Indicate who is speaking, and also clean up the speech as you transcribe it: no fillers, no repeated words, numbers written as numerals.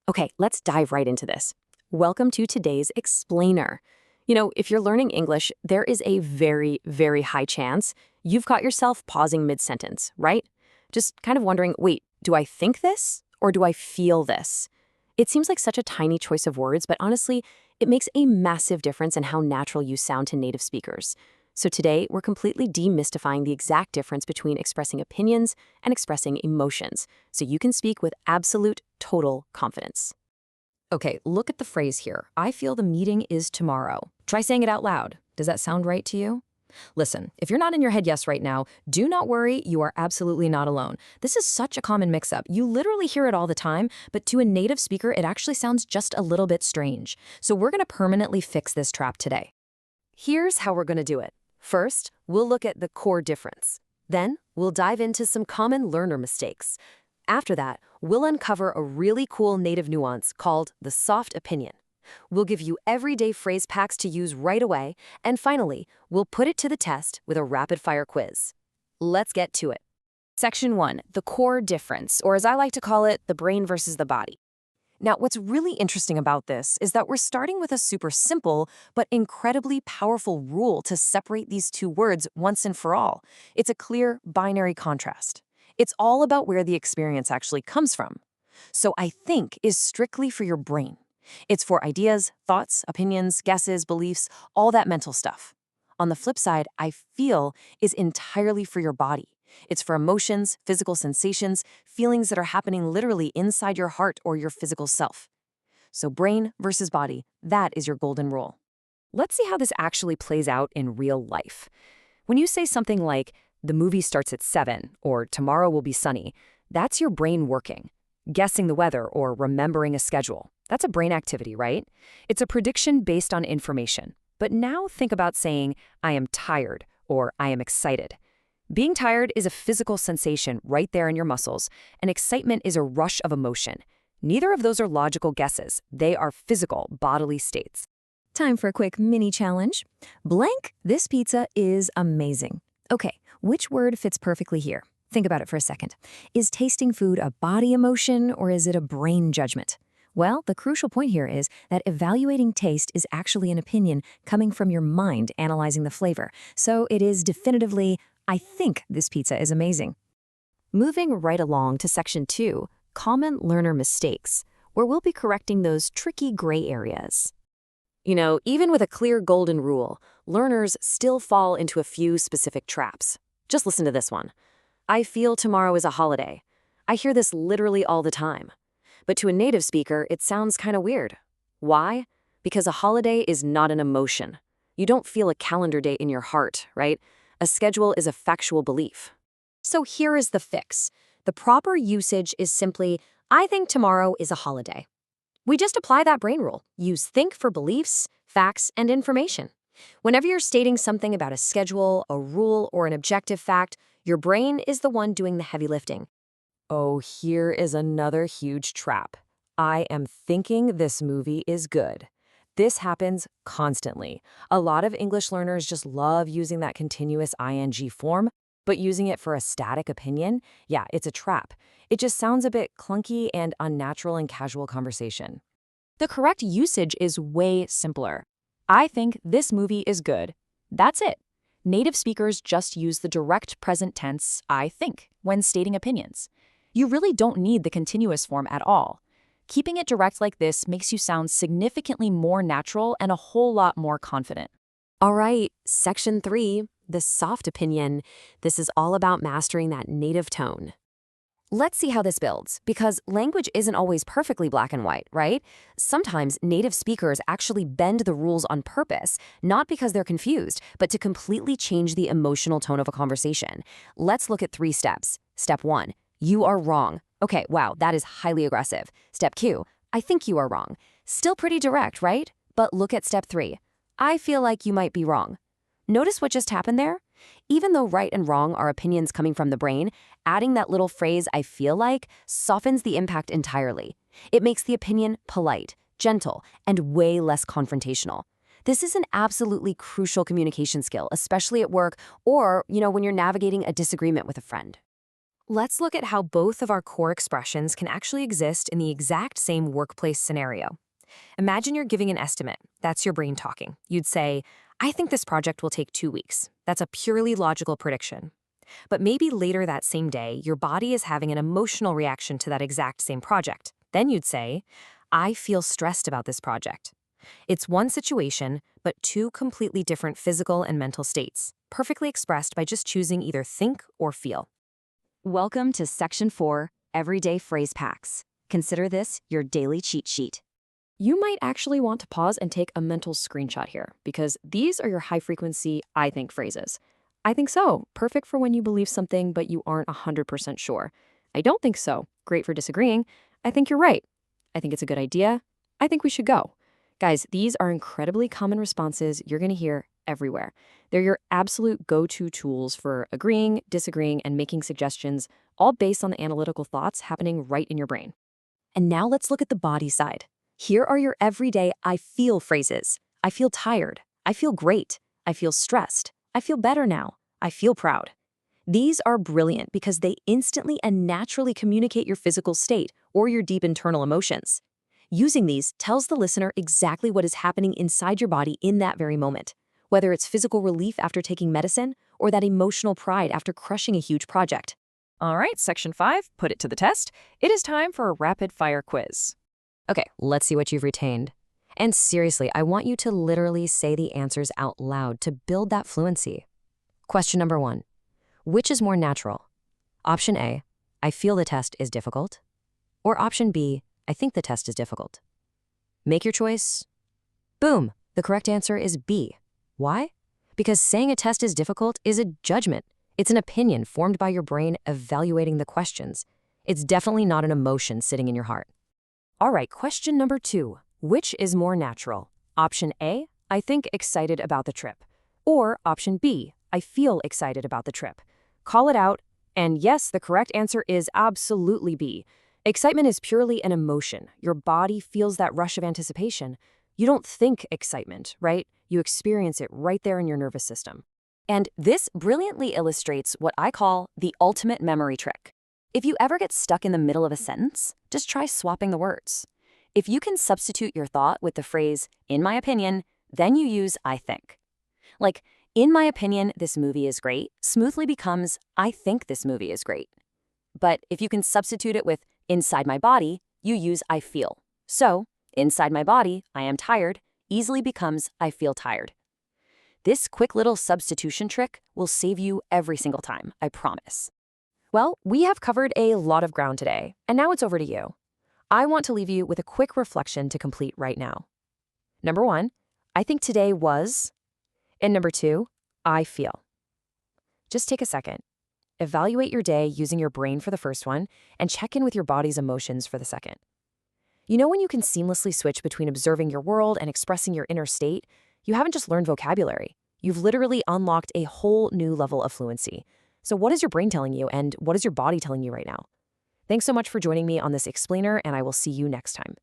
Speaker 1: Okay, let's dive right into this. Welcome to today's explainer. If you're learning English, there is a very, very high chance you've caught yourself pausing mid-sentence, right? Just kind of wondering, wait, do I think this or do I feel this? It seems like such a tiny choice of words, but honestly, it makes a massive difference in how natural you sound to native speakers. So today, we're completely demystifying the exact difference between expressing opinions and expressing emotions, so you can speak with absolute, total confidence. Okay, look at the phrase here. I feel the meeting is tomorrow. Try saying it out loud. Does that sound right to you? Listen, if you're not in your head yes right now, do not worry, you are absolutely not alone. This is such a common mix-up. You literally hear it all the time, but to a native speaker, it actually sounds just a little bit strange. So we're going to permanently fix this trap today. Here's how we're going to do it. First, we'll look at the core difference. Then, we'll dive into some common learner mistakes. After that, we'll uncover a really cool native nuance called the soft opinion. We'll give you everyday phrase packs to use right away, and finally, we'll put it to the test with a rapid-fire quiz. Let's get to it. Section 1, the core difference, or as I like to call it, the brain versus the body. Now, what's really interesting about this is that we're starting with a super simple but incredibly powerful rule to separate these two words once and for all. It's a clear binary contrast. It's all about where the experience actually comes from. So I think is strictly for your brain. It's for ideas, thoughts, opinions, guesses, beliefs, all that mental stuff. On the flip side, I feel is entirely for your body. It's for emotions, physical sensations, feelings that are happening literally inside your heart or your physical self. So brain versus body, that is your golden rule. Let's see how this actually plays out in real life. When you say something like, the movie starts at 7, or tomorrow will be sunny, that's your brain working. Guessing the weather or remembering a schedule. That's a brain activity, right? It's a prediction based on information. But now think about saying, I am tired, or I am excited. Being tired is a physical sensation right there in your muscles, and excitement is a rush of emotion. Neither of those are logical guesses. They are physical, bodily states. Time for a quick mini challenge. Blank, this pizza is amazing. Okay, which word fits perfectly here? Think about it for a second. Is tasting food a body emotion or is it a brain judgment? Well, the crucial point here is that evaluating taste is actually an opinion coming from your mind analyzing the flavor. So it is definitively, I think this pizza is amazing. Moving right along to section 2, common learner mistakes, where we'll be correcting those tricky gray areas. Even with a clear golden rule, learners still fall into a few specific traps. Just listen to this one. I feel tomorrow is a holiday. I hear this literally all the time. But to a native speaker, it sounds kind of weird. Why? Because a holiday is not an emotion. You don't feel a calendar date in your heart, right? A schedule is a factual belief. So here is the fix. The proper usage is simply, I think tomorrow is a holiday. We just apply that brain rule. Use think for beliefs, facts, and information. Whenever you're stating something about a schedule, a rule, or an objective fact, your brain is the one doing the heavy lifting. Oh, here is another huge trap. I am thinking this movie is good. This happens constantly. A lot of English learners just love using that continuous ing form, but using it for a static opinion, yeah, it's a trap. It just sounds a bit clunky and unnatural in casual conversation. The correct usage is way simpler. I think this movie is good. That's it. Native speakers just use the direct present tense, I think, when stating opinions. You really don't need the continuous form at all. Keeping it direct like this makes you sound significantly more natural and a whole lot more confident. All right, section 3, the soft opinion. This is all about mastering that native tone. Let's see how this builds, because language isn't always perfectly black and white, right? Sometimes native speakers actually bend the rules on purpose, not because they're confused, but to completely change the emotional tone of a conversation. Let's look at 3 steps. Step 1, you are wrong. Okay, wow, that is highly aggressive. Step 2, I think you are wrong. Still pretty direct, right? But look at step 3. I feel like you might be wrong. Notice what just happened there? Even though right and wrong are opinions coming from the brain, adding that little phrase, I feel like, softens the impact entirely. It makes the opinion polite, gentle, and way less confrontational. This is an absolutely crucial communication skill, especially at work or, when you're navigating a disagreement with a friend.
Speaker 2: Let's look at how both of our core expressions can actually exist in the exact same workplace scenario. Imagine you're giving an estimate. That's your brain talking. You'd say, I think this project will take 2 weeks. That's a purely logical prediction. But maybe later that same day, your body is having an emotional reaction to that exact same project. Then you'd say, I feel stressed about this project. It's one situation, but two completely different physical and mental states, perfectly expressed by just choosing either think or feel.
Speaker 1: Welcome to Section 4, Everyday Phrase Packs. Consider this your daily cheat sheet. You might actually want to pause and take a mental screenshot here, because these are your high-frequency I think phrases. I think so, perfect for when you believe something but you aren't 100% sure. I don't think so, great for disagreeing. I think you're right. I think it's a good idea. I think we should go. Guys, these are incredibly common responses you're going to hear everywhere. They're your absolute go-to tools for agreeing, disagreeing, and making suggestions, all based on the analytical thoughts happening right in your brain. And now let's look at the body side. Here are your everyday I feel phrases. I feel tired. I feel great. I feel stressed. I feel better now. I feel proud. These are brilliant because they instantly and naturally communicate your physical state or your deep internal emotions. Using these tells the listener exactly what is happening inside your body in that very moment, whether it's physical relief after taking medicine or that emotional pride after crushing a huge project.
Speaker 2: All right, Section 5, put it to the test. It is time for a rapid-fire quiz.
Speaker 1: Okay, let's see what you've retained. And seriously, I want you to literally say the answers out loud to build that fluency. Question number 1. Which is more natural? Option A, I feel the test is difficult. Or option B, I think the test is difficult. Make your choice. Boom, the correct answer is B. Why? Because saying a test is difficult is a judgment. It's an opinion formed by your brain evaluating the questions. It's definitely not an emotion sitting in your heart. All right, question number 2. Which is more natural? Option A, I think excited about the trip. Or option B, I feel excited about the trip. Call it out. And yes, the correct answer is absolutely B. Excitement is purely an emotion. Your body feels that rush of anticipation. You don't think excitement, right? You experience it right there in your nervous system. And this brilliantly illustrates what I call the ultimate memory trick. If you ever get stuck in the middle of a sentence, just try swapping the words. If you can substitute your thought with the phrase, in my opinion, then you use I think. Like, in my opinion, this movie is great, smoothly becomes, I think this movie is great. But if you can substitute it with inside my body, you use I feel. So, inside my body, I am tired, easily becomes I feel tired. This quick little substitution trick will save you every single time, I promise. Well, we have covered a lot of ground today, and now it's over to you. I want to leave you with a quick reflection to complete right now. Number 1, I think today was, and number 2, I feel. Just take a second. Evaluate your day using your brain for the first one, and check in with your body's emotions for the second. You know when you can seamlessly switch between observing your world and expressing your inner state? You haven't just learned vocabulary. You've literally unlocked a whole new level of fluency. So what is your brain telling you, and what is your body telling you right now? Thanks so much for joining me on this explainer, and I will see you next time.